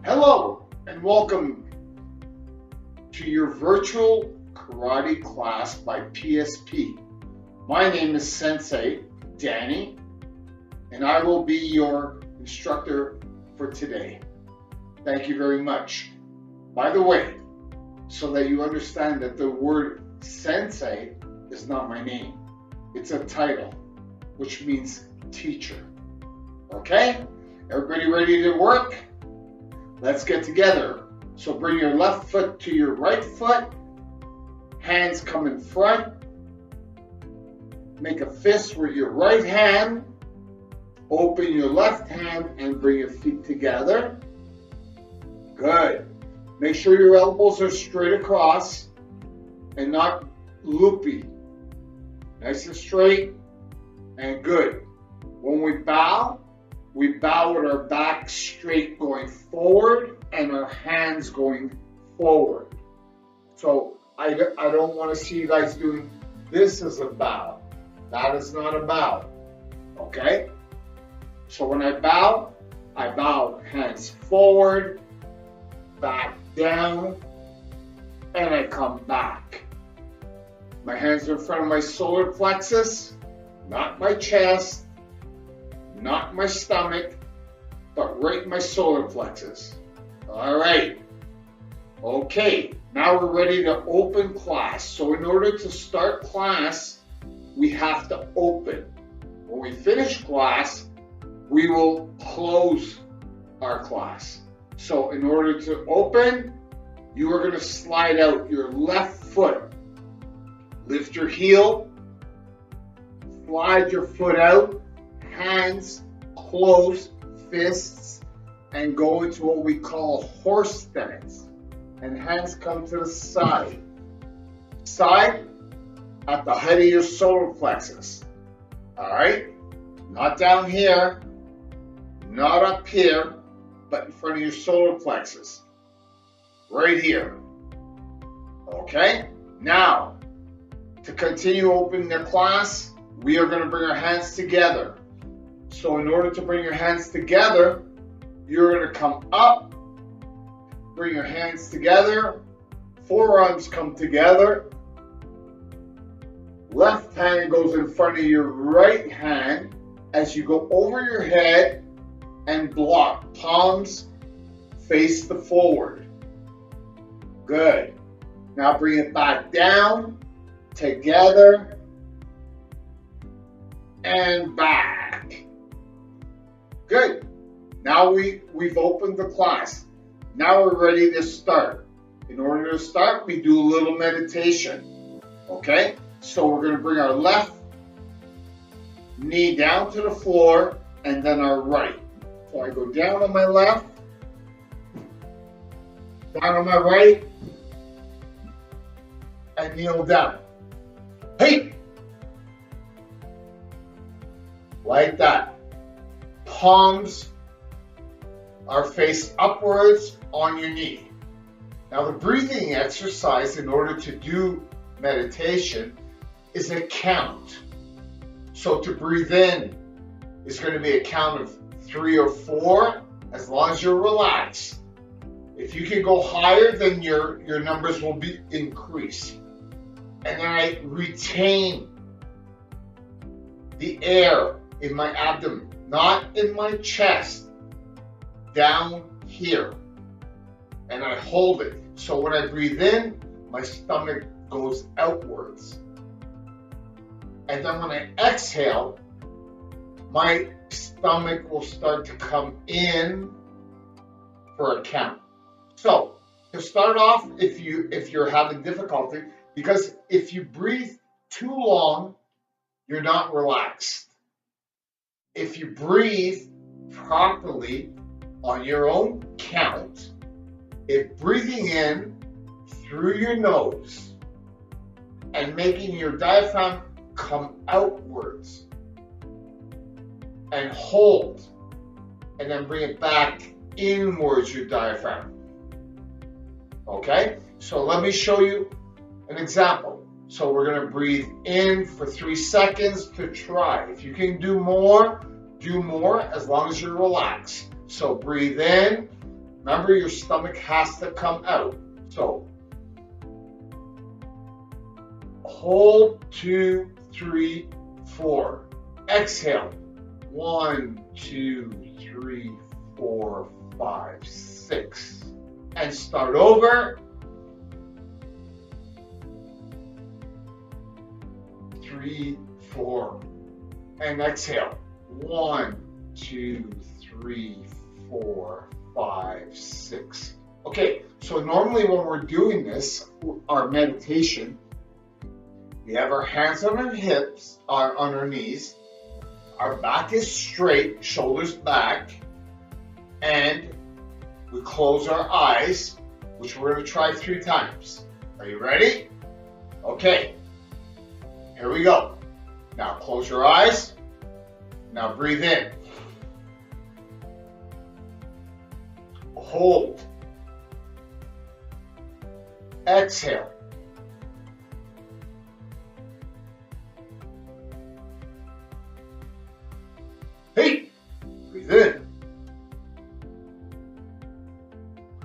Hello and welcome to your virtual karate class by PSP. My name is Sensei Danny and I will be your instructor for today. Thank you very much. By the way, so that you understand that the word Sensei is not my name. It's a title, which means teacher. Okay? Everybody ready to work? Let's get together. So bring your left foot to your right foot. Hands come in front. Make a fist with your right hand. Open your left hand and bring your feet together. Good. Make sure your elbows are straight across and not loopy. Nice and straight and good. When we bow with our back straight going forward and our hands going forward. So I don't want to see you guys doing this as a bow. That is not a bow. Okay? So when I bow hands forward, back down, and I come back. My hands are in front of my solar plexus, not my chest, not my stomach, but right in my solar plexus. All right. Okay, now we're ready to open class. So in order to start class, we have to open. When we finish class, we will close our class. So in order to open, you are going to slide out your left foot. Lift your heel, slide your foot out, hands close, fists, and go into what we call horse stance. And hands come to the side. Side at the height of your solar plexus. All right? Not down here, not up here, but in front of your solar plexus. Right here. Okay? Now, to continue opening the class, we are going to bring our hands together. So in order to bring your hands together, you're going to come up, bring your hands together, forearms come together, left hand goes in front of your right hand as you go over your head and block. Palms face the forward. Good. Now bring it back down, together, and back. Good. Now we've opened the class. Now we're ready to start. In order to start, we do a little meditation. Okay? So we're going to bring our left knee down to the floor and then our right. So I go down on my left, down on my right, and kneel down. Hey! Like that. Palms are faced upwards on your knee. Now the breathing exercise in order to do meditation is a count. So to breathe in is going to be a count of 3 or 4 as long as you're relaxed. If you can go higher, then your numbers will be increased. And then I retain the air in my abdomen, not in my chest, down here. And I hold it. So when I breathe in, my stomach goes outwards. And then when I exhale, my stomach will start to come in for a count. So to start off, if you're having difficulty, because if you breathe too long, you're not relaxed. If you breathe properly on your own count, if breathing in through your nose and making your diaphragm come outwards and hold, and then bring it back inwards your diaphragm. Okay? So let me show you an example. So we're going to breathe in for 3 seconds to try. If you can do more as long as you're relaxed. So breathe in. Remember, your stomach has to come out. So hold 2, 3, 4. Exhale. 1, 2, 3, 4, 5, 6. And start over. 3, 4. And exhale. 1, 2, 3, 4, 5, 6. Okay, so normally when we're doing this, our meditation, we have our hands on our hips, on our knees. Our back is straight, shoulders back, and we close our eyes, which we're going to try 3 times. Are you ready? Okay, here we go. Now close your eyes. Now breathe in. Hold. Exhale. Hey, breathe in.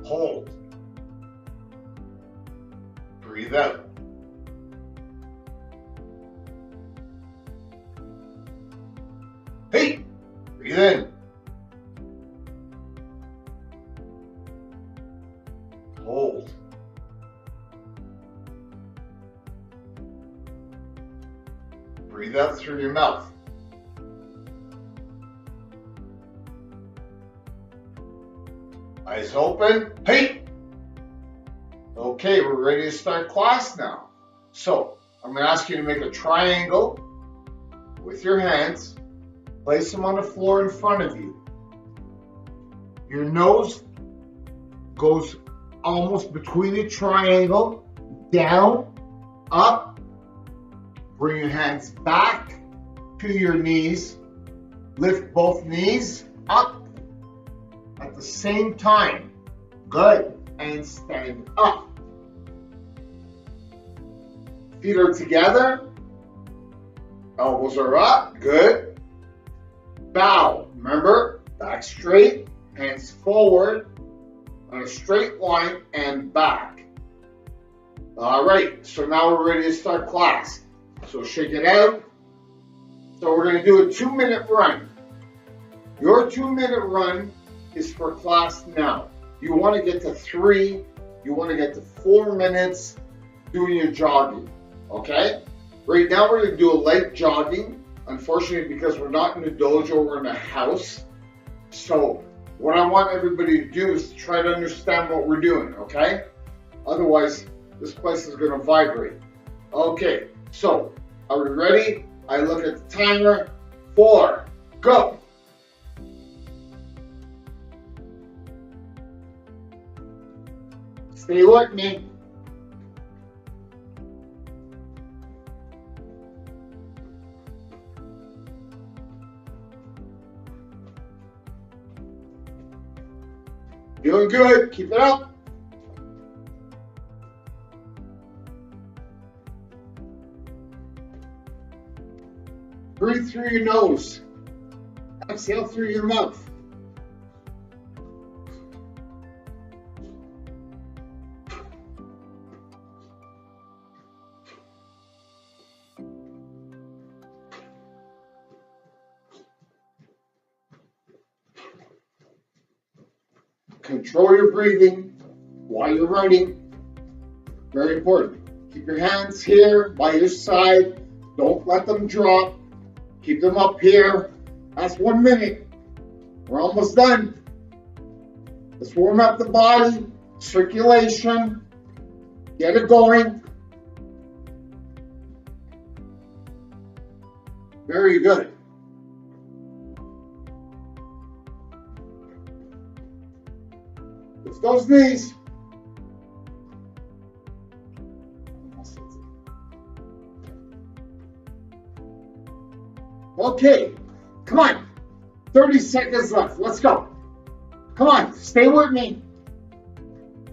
Hold. Breathe out. Hey, breathe in. Hold. Breathe out through your mouth. Eyes open. Hey! Okay, we're ready to start class now. So, I'm going to ask you to make a triangle with your hands. Place them on the floor in front of you. Your nose goes almost between the triangle, down, up. Bring your hands back to your knees. Lift both knees up at the same time. Good. And stand up. Feet are together. Elbows are up. Good. Bow. Remember, back straight, hands forward on a straight line and back. All right, so now we're ready to start class. So shake it out. So we're going to do a 2-minute run. Your 2-minute run is for class now. You want to get to 3, you want to get to 4 minutes doing your jogging, okay? Right now we're going to do a light jogging. Unfortunately, because we're not in a dojo, we're in a house. So what I want everybody to do is to try to understand what we're doing, okay? Otherwise, this place is going to vibrate. Okay, so are we ready? I look at the timer. 4, go. Stay with me. Doing good. Keep it up. Breathe through your nose. Exhale through your mouth. Control your breathing while you're running. Very important. Keep your hands here by your side. Don't let them drop. Keep them up here. That's 1 minute. We're almost done. Let's warm up the body, circulation. Get it going. Very good. Lift those knees. Okay, come on. 30 seconds left. Let's go. Come on, stay with me.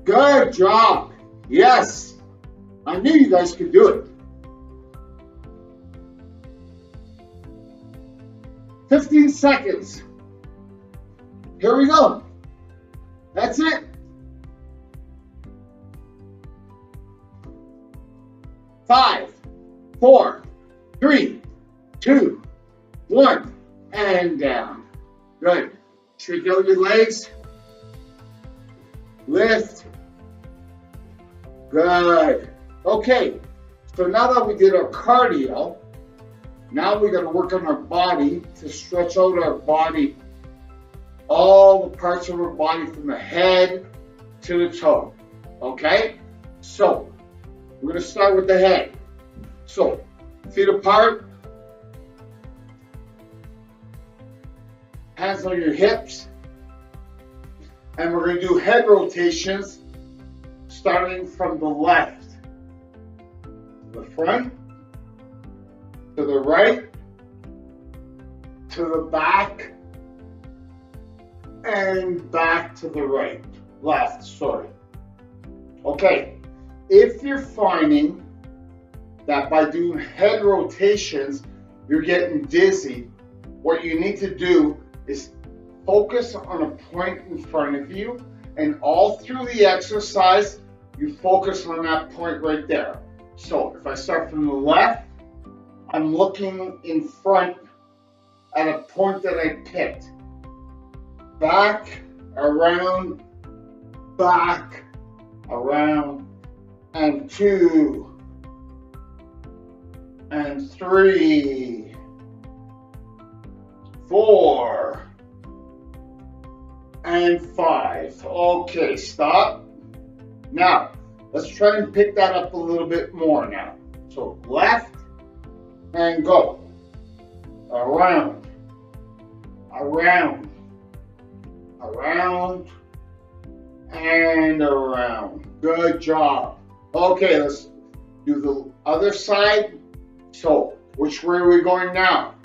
Good job. Yes. I knew you guys could do it. 15 seconds. Here we go. That's it. 5, 4, 3, 2, 1, and down. Good. Shake out your legs. Lift. Good. Okay. So now that we did our cardio, now we're going to work on our body to stretch out our body, all the parts of our body from the head to the toe. Okay? So, we're going to start with the head. So, feet apart, hands on your hips, and we're going to do head rotations starting from the left. To the front, to the right, to the back, and back to the right. Left, sorry. Okay, if you're finding that by doing head rotations, you're getting dizzy, what you need to do is focus on a point in front of you, and all through the exercise, you focus on that point right there. So if I start from the left, I'm looking in front at a point that I picked. Back, around, and 2, and 3, 4, and 5. Okay, stop. Now, let's try and pick that up a little bit more now. So left, and go. Around, and around. Good job. Okay, let's do the other side. So, which way are we going now?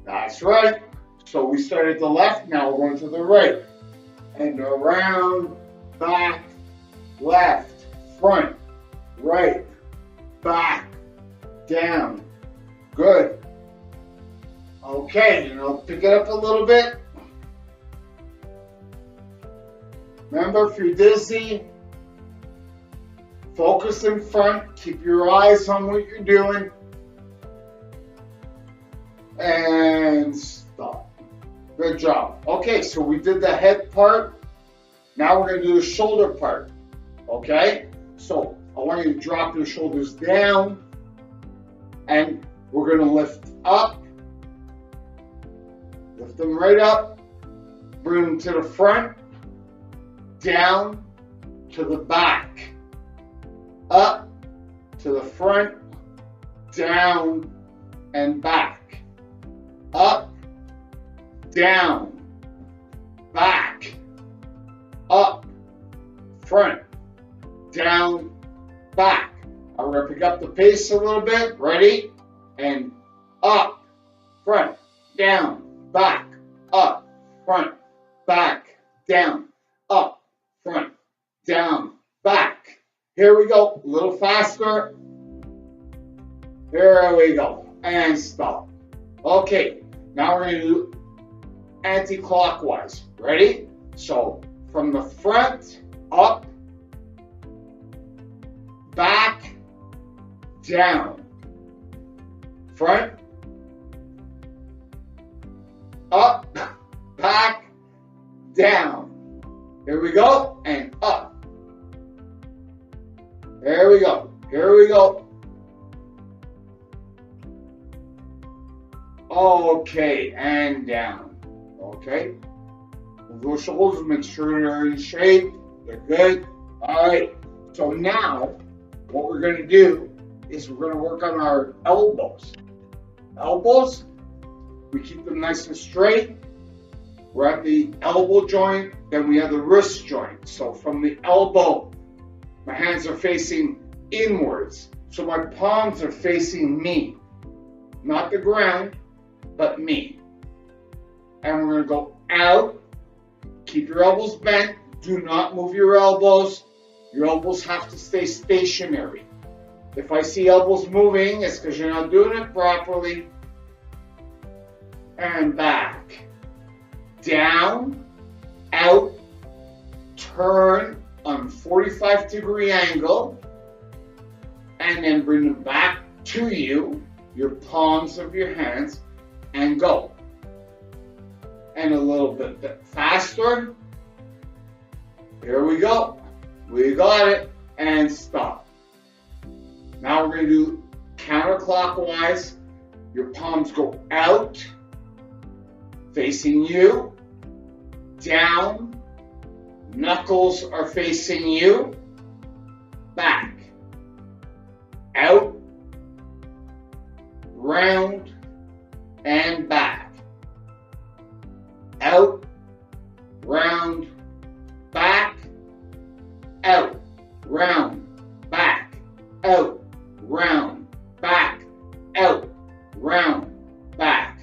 That's right. So we started at the left, now we're going to the right. And around, back, left, front, right, back, down. Good. Okay, pick it up a little bit. Remember, if you're dizzy, focus in front, keep your eyes on what you're doing, and stop. Good job. Okay, so we did the head part. Now we're going to do the shoulder part. Okay? So I want you to drop your shoulders down, and we're going to lift up. Lift them right up. Bring them to the front. Down to the back. Up to the front. Down and back. Up. Down. Back. Up. Front. Down. Back. I'm going to pick up the pace a little bit. Ready? And up. Front. Down. Back. Up. Front. Back. Down. Up. Front. Down. Back. Here we go. A little faster. There we go. And stop. Okay. Now we're going to do anti-clockwise. Ready? So from the front, up, back, down. Front, up, back, down. Here we go, and up. There we go. Here we go. Okay, and down. Okay. Move those shoulders, make sure they're in shape. They're good. All right. So now, what we're going to do is we're going to work on our elbows. Elbows, we keep them nice and straight. We're at the elbow joint, then we have the wrist joint. So from the elbow, my hands are facing inwards. So my palms are facing me. Not the ground, but me. And we're going to go out. Keep your elbows bent. Do not move your elbows. Your elbows have to stay stationary. If I see elbows moving, it's because you're not doing it properly. and back. Down, out, turn on 45-degree angle, and then bring them back to you, your palms of your hands, and go. And a little bit faster. Here we go. We got it. And stop. Now we're going to do counterclockwise. Your palms go out, facing you, down, knuckles are facing you, back, out, round, and back, out, round, back, out, round, back, out, round, back, out, round, back.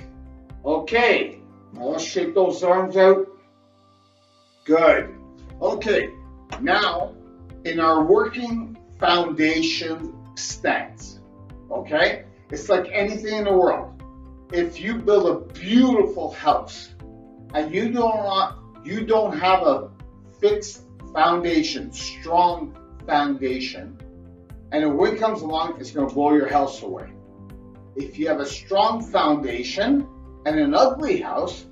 Okay, now let's shake those arms out. Good. Okay, now in our working foundation stance, okay, it's like anything in the world. If you build a beautiful house and you don't have a fixed foundation, strong foundation, and a wind comes along, it's going to blow your house away. If you have a strong foundation and an ugly house,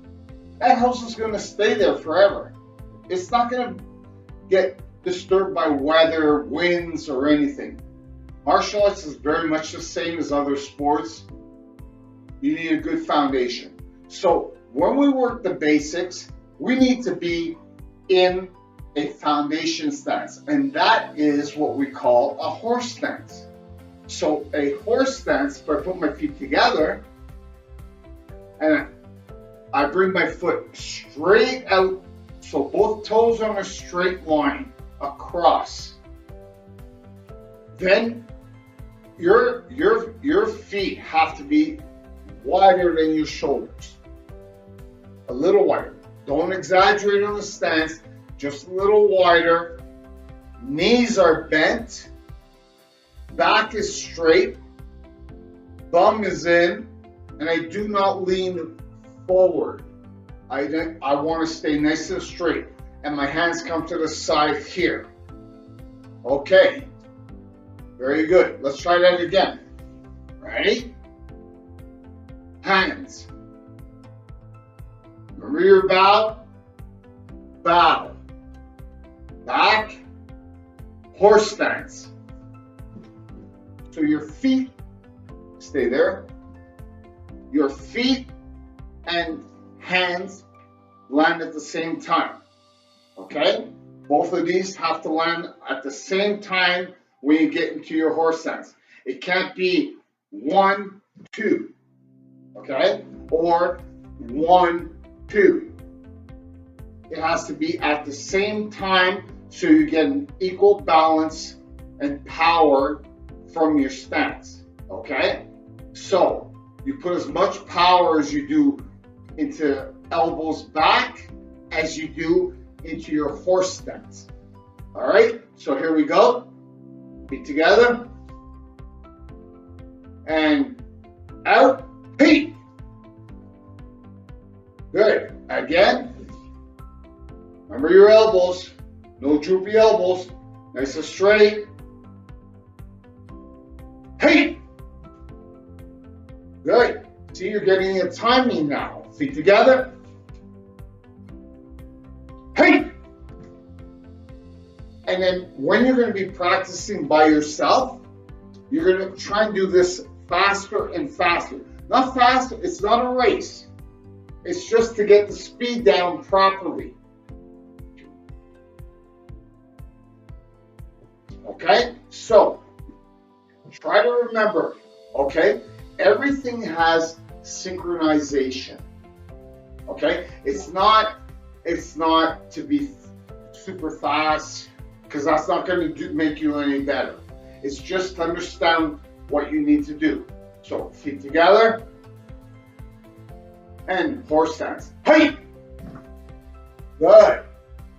that house is going to stay there forever. It's not going to get disturbed by weather, winds, or anything. Martial arts is very much the same as other sports. You need a good foundation. So when we work the basics, we need to be in a foundation stance, and that is what we call a horse stance. So a horse stance, if I put my feet together and I bring my foot straight out, so both toes on a straight line across, then your feet have to be wider than your shoulders, a little wider. Don't exaggerate on the stance, just a little wider. Knees are bent, back is straight, bum is in, and I do not lean forward. I want to stay nice and straight, and my hands come to the side here. Okay, very good. Let's try that again. Ready? Hands. Remember your bow? Bow. Back. Horse stance. So your feet stay there. Your feet and hands land at the same time. Okay? Both of these have to land at the same time when you get into your horse stance. It can't be 1, 2. Okay? Or 1, 2. It has to be at the same time so you get an equal balance and power from your stance. Okay? So you put as much power as you do into elbows back as you do into your horse stance. All right? So here we go. Feet together. And out. Feet. Good. Again. Remember your elbows. No droopy elbows. Nice and straight. Hey! Good. See, you're getting a timing now. Feet together. Hey! And then when you're going to be practicing by yourself, you're going to try and do this faster and faster. Not faster, it's not a race. It's just to get the speed down properly. Okay? So, try to remember, okay? Everything has synchronization. Okay? It's not to be super fast, because that's not going to make you any better. It's just to understand what you need to do. So, feet together. And horse stance. Hey! Good.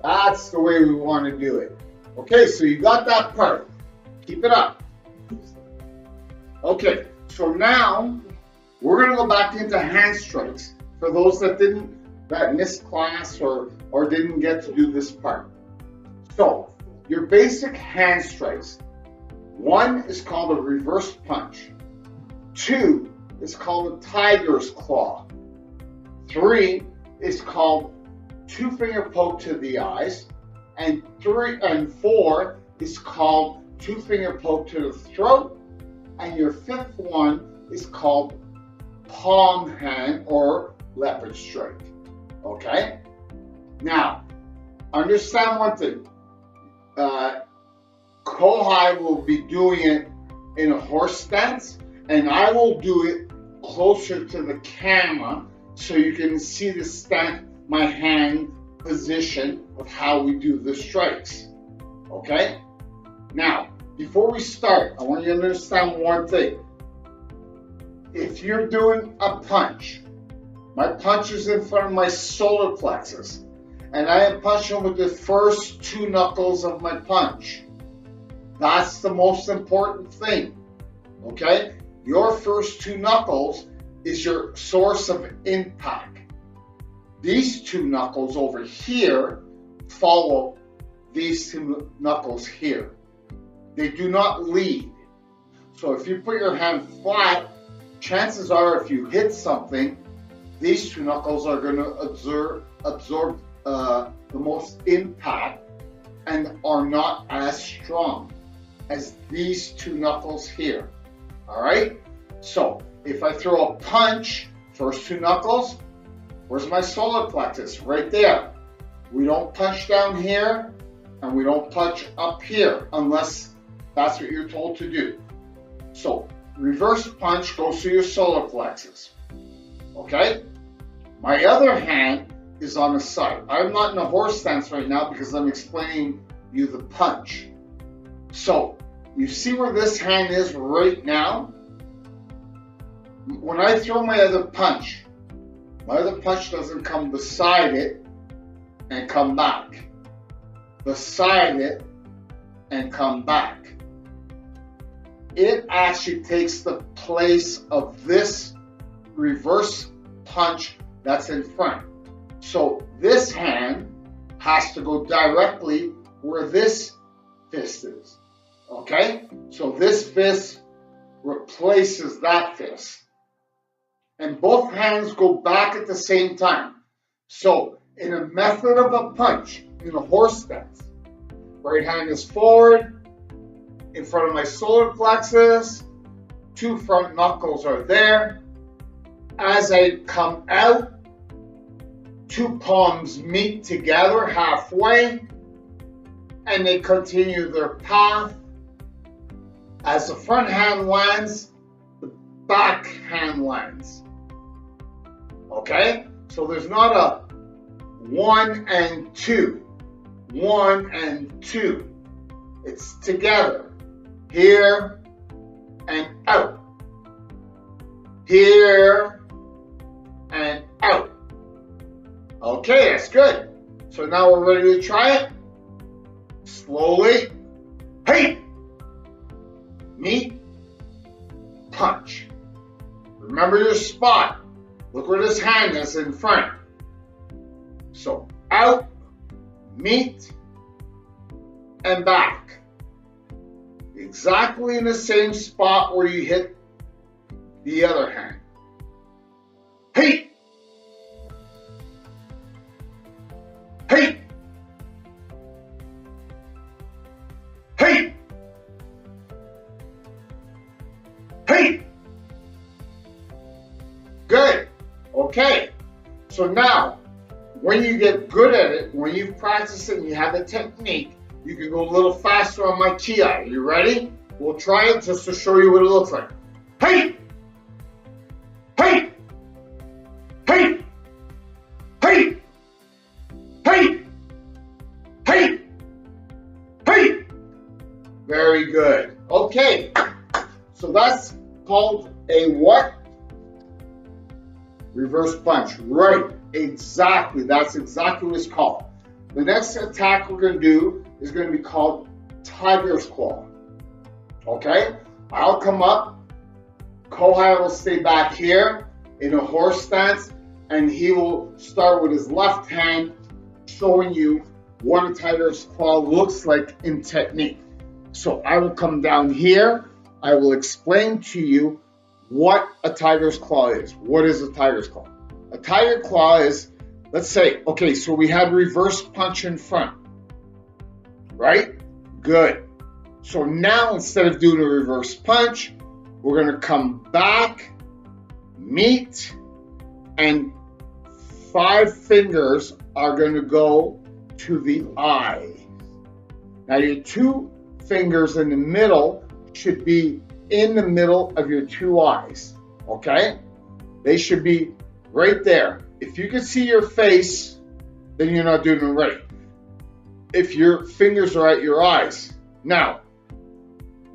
That's the way we want to do it. Okay, so you got that part. Keep it up. Okay, so now we're going to go back into hand strikes for those that missed class or didn't get to do this part. So your basic hand strikes. 1 is called a reverse punch. 2 is called a tiger's claw. 3 is called 2-finger poke to the eyes. And 4 is called 2-finger poke to the throat. And your 5th one is called palm hand or leopard strike. Okay? Now, understand one thing. Kohai will be doing it in a horse stance, and I will do it closer to the camera so you can see the stance, my hand position of how we do the strikes. Okay? Now, before we start, I want you to understand one thing. If you're doing a punch, my punch is in front of my solar plexus, and I am punching with the first 2 knuckles of my punch. That's the most important thing, okay? Your first 2 knuckles is your source of impact. These 2 knuckles over here follow these 2 knuckles here. They do not lead. So if you put your hand flat, chances are if you hit something, these 2 knuckles are going to absorb the most impact and are not as strong as these 2 knuckles here. All right? So if I throw a punch, first 2 knuckles, where's my solar plexus? Right there. We don't punch down here and we don't punch up here unless that's what you're told to do. So reverse punch goes through your solar plexus. Okay? My other hand is on the side. I'm not in a horse stance right now because I'm explaining you the punch. So you see where this hand is right now? When I throw my other punch doesn't come beside it and come back. Beside it and come back. It actually takes the place of this reverse punch that's in front. So this hand has to go directly where this fist is. Okay? So this fist replaces that fist. And both hands go back at the same time. So in a method of a punch, in a horse stance, right hand is forward, in front of my solar plexus, 2 front knuckles are there. As I come out, 2 palms meet together halfway, and they continue their path. As the front hand lands, the back hand lands. Okay? So there's not a 1 and 2. 1 and 2. It's together. Here and out. Here and out. Okay, that's good. So now we're ready to try it. Slowly. Hey! Meet. Punch. Remember your spot. Look where this hand is in front. So out, meet, and back. Exactly in the same spot where you hit the other hand. Hey! Hey! Hey! Hey! Good. Okay. So now, when you get good at it, when you've practiced it and you have the technique, you can go a little faster on my ki. You ready? We'll try it just to show you what it looks like. Hey! Hey! Hey! Hey! Hey! Hey! Hey! Very good. Okay. So that's called a what? Reverse punch. Right. Exactly. That's exactly what it's called. The next attack we're going to do is going to be called tiger's claw. Okay? I'll come up. Kohai will stay back here in a horse stance, and he will start with his left hand, showing you what a tiger's claw looks like in technique. So I will come down here. I will explain to you what a tiger's claw is. What is a tiger's claw? A tiger claw is, let's say, okay, so we had reverse punch in front, right? Good. So now instead of doing a reverse punch, we're going to come back, meet, and 5 fingers are going to go to the eye. Now your 2 fingers in the middle should be in the middle of your 2 eyes, okay? They should be right there. If you can see your face, then you're not doing it right. If your fingers are at your eyes. Now,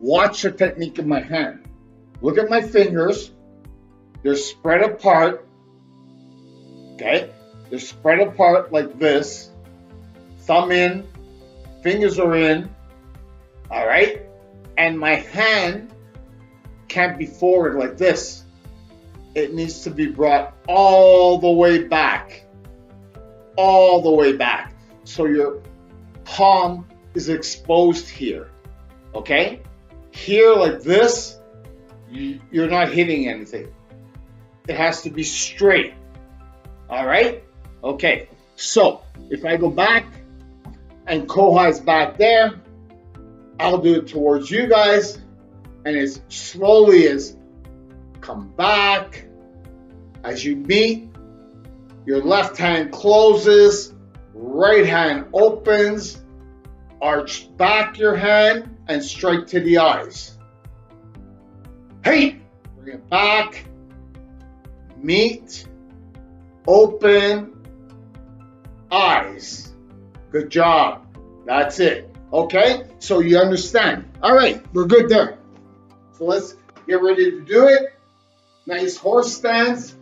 watch the technique of my hand. Look at my fingers. They're spread apart, okay? They're spread apart like this. Thumb in, fingers are in, all right? And my hand can't be forward like this. It needs to be brought all the way back. All the way back. So your palm is exposed here, okay? Here like this, you're not hitting anything. It has to be straight, all right? Okay, so if I go back and Kohai's back there, I'll do it towards you guys, and as slowly as come back, as you meet, your left hand closes, right hand opens, arch back your hand, and strike to the eyes. Hey, bring it back, meet, open, eyes. Good job. That's it. Okay, so you understand. All right, we're good there. So let's get ready to do it. Nice horse stance.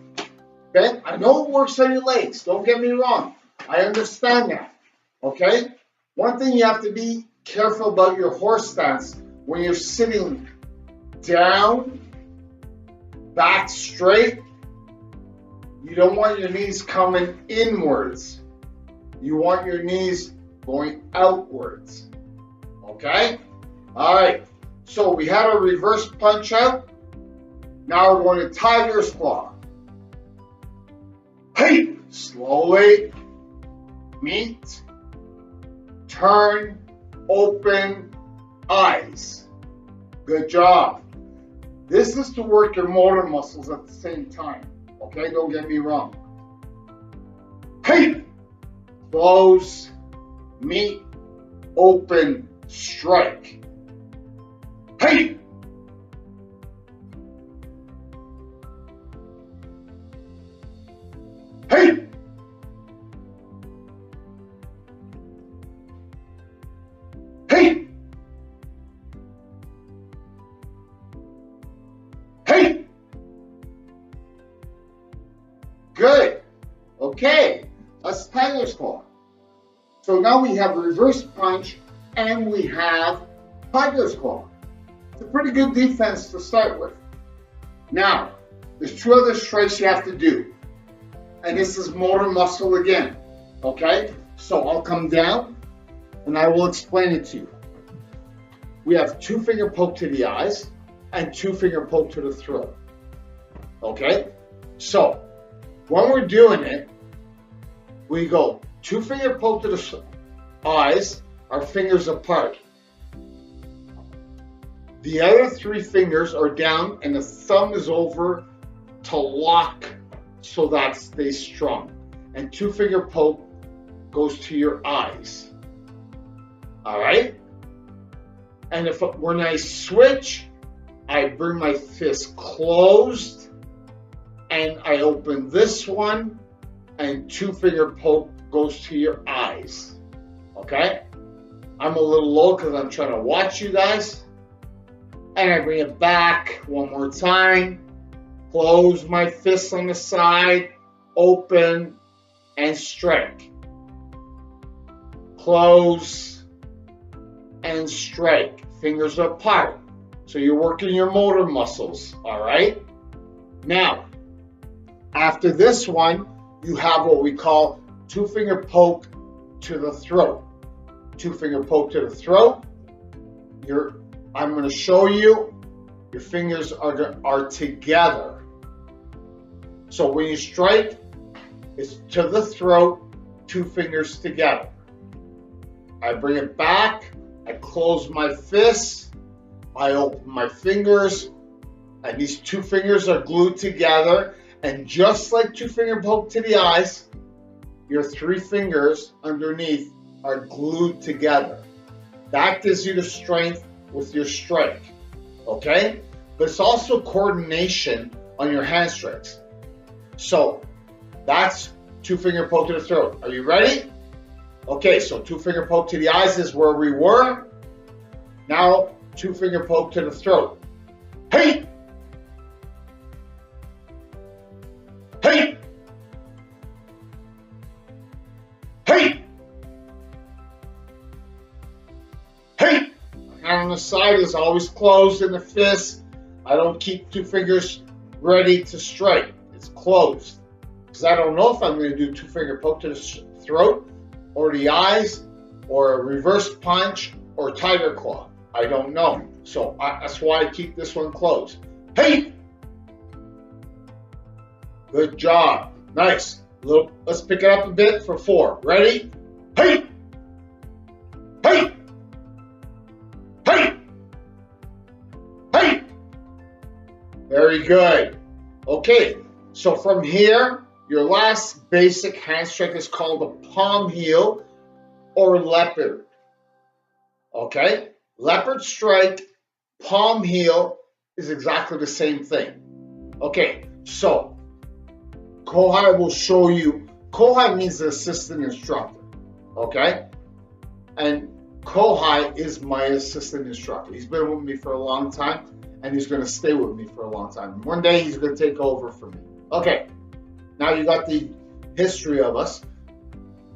Okay, I know it works on your legs. Don't get me wrong. I understand that. Okay, one thing you have to be careful about your horse stance when you're sitting down, back straight. You don't want your knees coming inwards. You want your knees going outwards. Okay? All right. So we had a reverse punch out. Now we're going to tiger's claw. Hey! Slowly. Meet. Turn. Open. Eyes. Good job. This is to work your motor muscles at the same time. Okay? Don't get me wrong. Hey! Close. Meet. Open. Strike. Hey! Hey! Hey! Hey! Good. Okay. That's tiger's claw. So now we have reverse punch and we have tiger's claw. It's a pretty good defense to start with. Now, there's 2 other strikes you have to do. And this is motor muscle again. Okay? So I'll come down and I will explain it to you. We have 2 finger poke to the eyes and 2 finger poke to the throat. Okay? So, when we're doing it, we go 2 finger poke to the eyes, our fingers apart. The other 3 fingers are down and the thumb is over to lock so that stays strong. And 2 finger poke goes to your eyes. All right? And when I switch, I bring my fist closed and I open this one and 2 finger poke goes to your eyes. Okay? I'm a little low because I'm trying to watch you guys. And I bring it back one more time. Close my fists on the side. Open and strike. Close and strike. Fingers apart. So you're working your motor muscles. All right? Now, after this one, you have what we call two-finger poke to the throat. Two-finger poke to the throat. I'm going to show you. Your fingers are together. So when you strike, it's to the throat, two fingers together. I bring it back. I close my fists. I open my fingers. And these two fingers are glued together. And just like two-finger poke to the eyes, your three fingers underneath are glued together. That gives you the strength with your strike, okay? But it's also coordination on your hand strikes. So that's two-finger poke to the throat. Are you ready? Okay, so two-finger poke to the eyes is where we were. Now, two-finger poke to the throat. Hey! Hey! Hey! Hey! My hand on the side is always closed in the fist. I don't keep two fingers ready to strike. It's closed. Because I don't know if I'm going to do two-finger poke to the throat or the eyes or a reverse punch or tiger claw. I don't know. So that's why I keep this one closed. Hey! Good job. Nice. Let's pick it up a bit for 4. Ready? Hey! Hey! Hey! Hey! Very good. Okay, so from here, your last basic hand strike is called a palm heel or leopard. Okay? Leopard strike, palm heel is exactly the same thing. Okay, so Kohai will show you. Kohai means the assistant instructor. Okay? And Kohai is my assistant instructor. He's been with me for a long time, and he's going to stay with me for a long time. One day he's going to take over for me. Okay, now you got the history of us.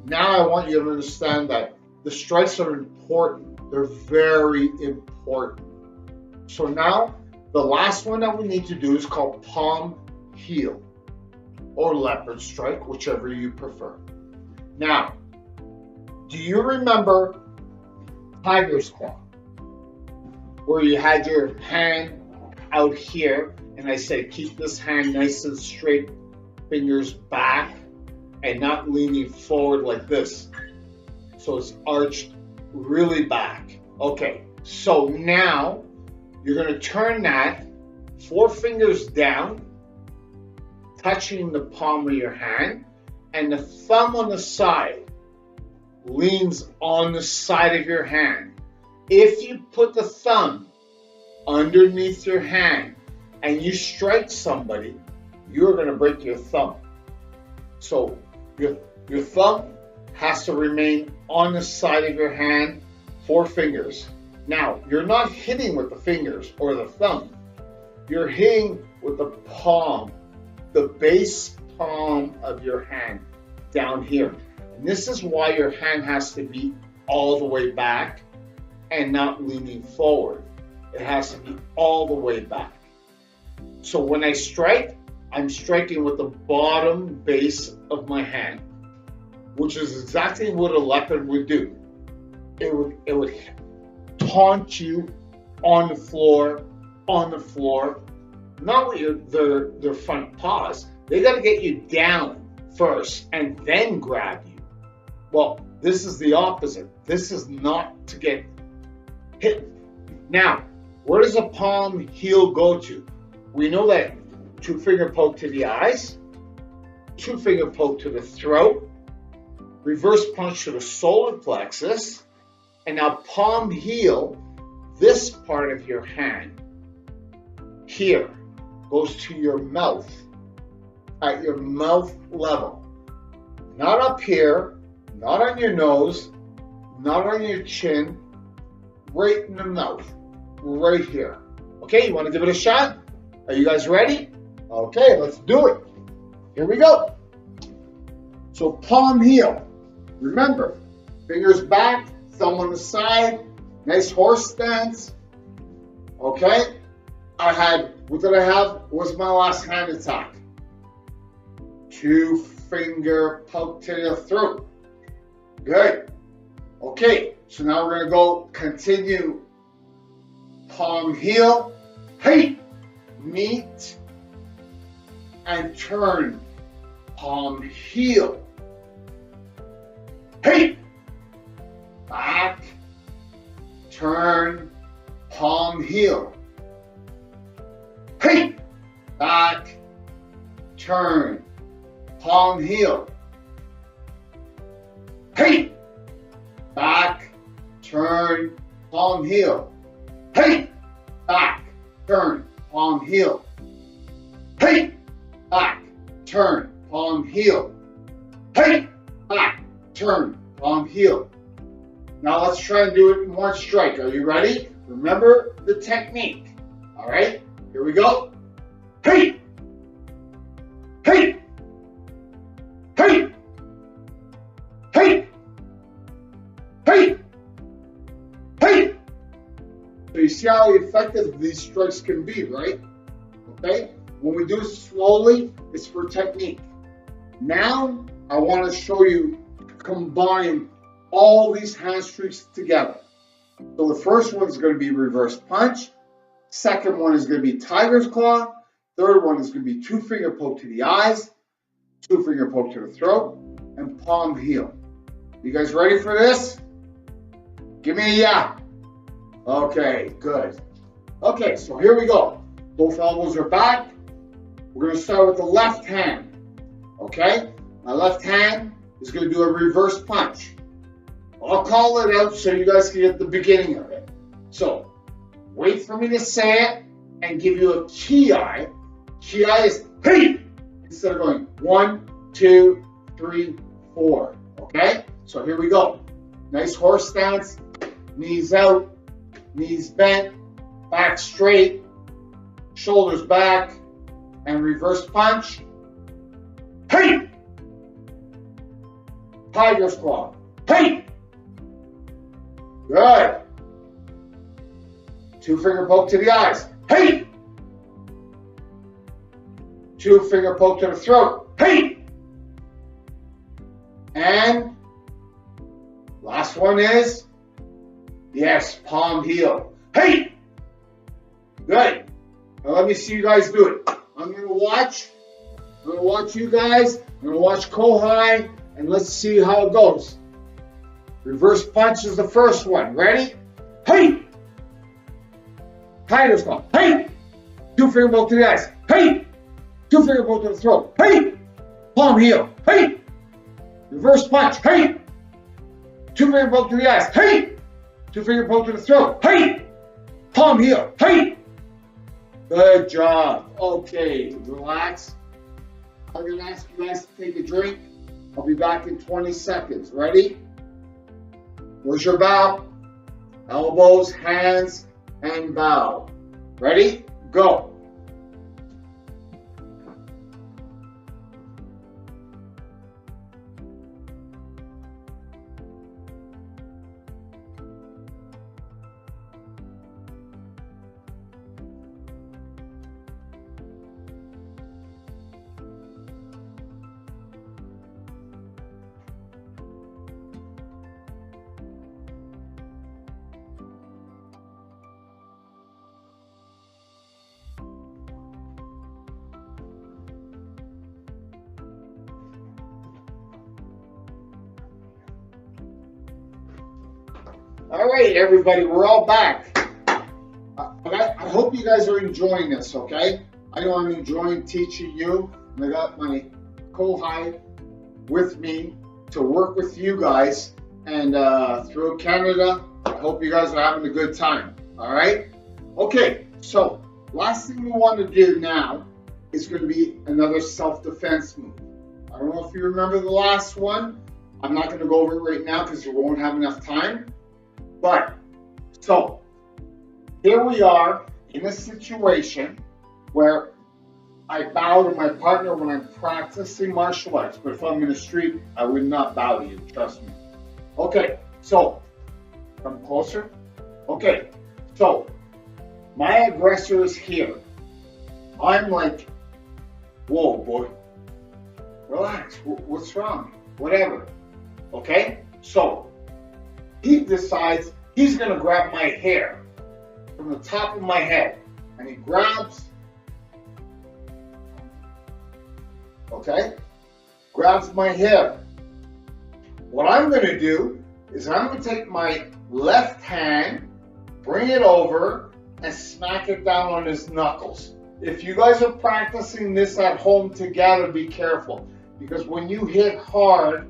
Now I want you to understand that the strikes are important. They're very important. So now the last one that we need to do is called palm heel or leopard strike, whichever you prefer. Now, do you remember tiger's claw, where you had your hand out here, and I said keep this hand nice and straight, fingers back, and not leaning forward like this. So it's arched really back. Okay, so now you're going to turn that 4 fingers down, touching the palm of your hand, and the thumb on the side leans on the side of your hand. If you put the thumb underneath your hand and you strike somebody, you're going to break your thumb. So your thumb has to remain on the side of your hand, 4 fingers. Now, you're not hitting with the fingers or the thumb. You're hitting with the palm, the base palm of your hand down here. And this is why your hand has to be all the way back and not leaning forward. It has to be all the way back. So when I strike, I'm striking with the bottom base of my hand, which is exactly what a leopard would do. It would taunt you on the floor, not with their front paws. They got to get you down first and then grab you. Well, this is the opposite. This is not to get hit. Now, where does a palm heel go to? We know that 2-finger poke to the eyes, 2-finger poke to the throat, reverse punch to the solar plexus, and now palm heel, this part of your hand here goes to your mouth, at your mouth level. Not up here, not on your nose, not on your chin, right in the mouth, right here. Okay, you want to give it a shot? Are you guys ready? Okay, let's do it. Here we go. So palm heel. Remember, fingers back, thumb on the side, nice horse stance. Okay? What did I have? What was my last hand attack? 2 finger poke to the throat. Good. Okay, so now we're going to go continue palm heel. Hey, meet and turn palm heel. Hey, back, turn palm heel. Hey, back, turn palm heel. Hey, back, turn palm heel. Hey, back, turn palm heel. Hey, back, turn palm heel. Hey, back, turn palm heel. Now let's try and do it in one strike. Are you ready? Remember the technique. All right, here we go. Hey, hey, hey, hey, hey, hey. So you see how effective these strikes can be, right? Okay, when we do it slowly, it's for technique. Now I want to show you combine all these hand streaks together. So the first one is going to be reverse punch. Second one is going to be tiger's claw. Third one is going to be two finger poke to the eyes, two finger poke to the throat, and palm heel. You guys ready for this? Give me a yeah. Okay, good. Okay, so here we go. Both elbows are back. We're going to start with the left hand. Okay, my left hand is going to do a reverse punch. I'll call it out so you guys can get the beginning of it. So, wait for me to say it and give you a ki. Ki is hey! Instead of going 1, 2, 3, 4. Okay? So here we go. Nice horse stance. Knees out. Knees bent. Back straight. Shoulders back. And reverse punch. Hey! Tiger's claw. Hey! Good. Two finger poke to the eyes. Hey! Two finger poke to the throat. Hey! And last one is, yes, palm heel. Hey! Good. Now let me see you guys do it. I'm going to watch. I'm going to watch you guys. I'm going to watch Kohai. And let's see how it goes. Reverse punch is the first one. Ready? Hey! Tiger's claw. Hey! Two finger poke to the eyes. Hey! Two finger poke to the throat. Hey! Palm heel. Hey! Reverse punch. Hey! Two finger poke to the eyes. Hey! Two finger poke to the throat. Hey! Palm heel. Hey! Good job. Okay, relax. I'm going to ask you guys to take a drink. I'll be back in 20 seconds. Ready? Where's your bow? Elbows, hands, and bow. Ready? Go. All right, everybody, we're all back. I hope you guys are enjoying this, okay? I know I'm enjoying teaching you, and I got my Kohai with me to work with you guys, and throughout Canada, I hope you guys are having a good time, all right? Okay, so last thing we want to do now is going to be another self-defense move. I don't know if you remember the last one. I'm not going to go over it right now because we won't have enough time. But, so, here we are in a situation where I bow to my partner when I'm practicing martial arts. But if I'm in the street, I would not bow to you, trust me. Okay, so, come closer. Okay, so, my aggressor is here. I'm like, whoa, boy. Relax. What's wrong? Whatever. Okay? So, he decides he's going to grab my hair from the top of my head. And he grabs, okay? Grabs my hair. What I'm going to do is I'm going to take my left hand, bring it over, and smack it down on his knuckles. If you guys are practicing this at home together, be careful. Because when you hit hard,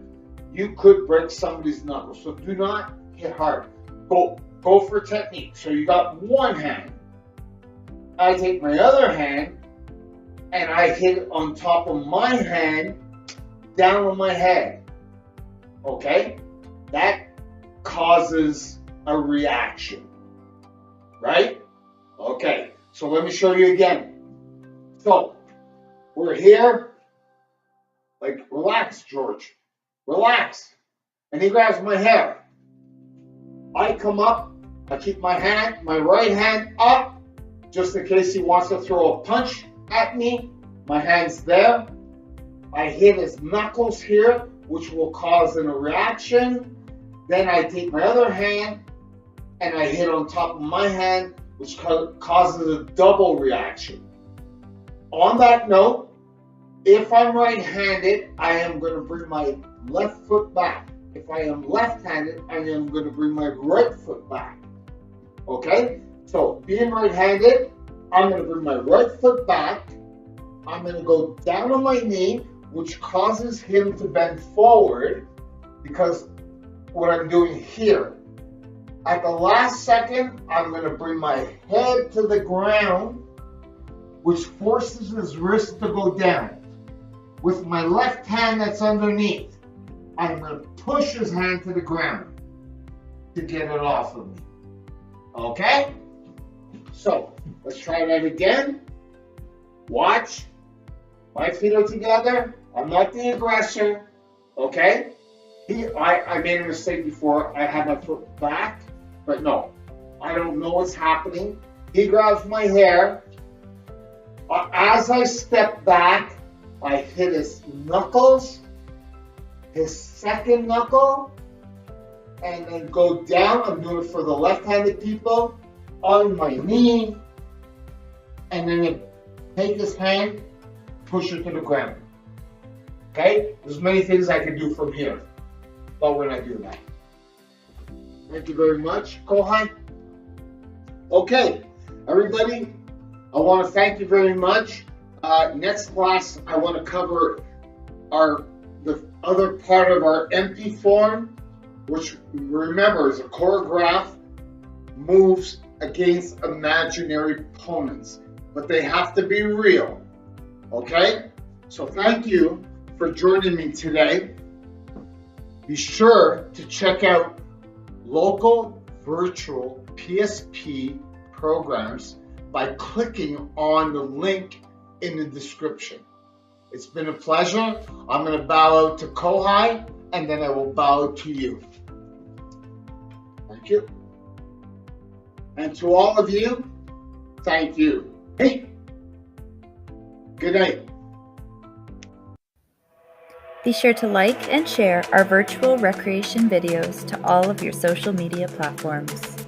you could break somebody's knuckles. So do not hit hard. Go for technique. So you got one hand. I take my other hand and I hit it on top of my hand, down on my head. Okay? That causes a reaction. Right? Okay. So let me show you again. So, we're here. Like, relax, George. Relax. And he grabs my hair. I come up. I keep my right hand up, just in case he wants to throw a punch at me. My hand's there. I hit his knuckles here, which will cause a reaction. Then I take my other hand and I hit on top of my hand, which causes a double reaction. On that note, if I'm right-handed, I am going to bring my left foot back. If I am left-handed, I am going to bring my right foot back. Okay? So, being right-handed, I'm going to bring my right foot back. I'm going to go down on my knee, which causes him to bend forward because what I'm doing here. At the last second, I'm going to bring my head to the ground, which forces his wrist to go down. With my left hand that's underneath, I'm going to push his hand to the ground to get it off of me. Okay? So, let's try that again. Watch. My feet are together. I'm not the aggressor. Okay? I made a mistake before. I had my foot back. But no. I don't know what's happening. He grabs my hair. As I step back, I hit his knuckles, his second knuckle, and then go down. I'm doing it for the left-handed people, on my knee, and then take his hand, push it to the ground. Okay? There's many things I can do from here, but we're not doing that. Thank you very much, Kohai. Okay, everybody, I want to thank you very much. Next class, I want to cover the other part of our empty form, which remember is a choreograph moves against imaginary opponents, but they have to be real. Okay? So thank you for joining me today. Be sure to check out local virtual PSP programs by clicking on the link in the description. It's been a pleasure. I'm going to bow out to Kohai, and then I will bow out to you. Thank you. And to all of you, thank you. Hey, good night. Be sure to like and share our virtual recreation videos to all of your social media platforms.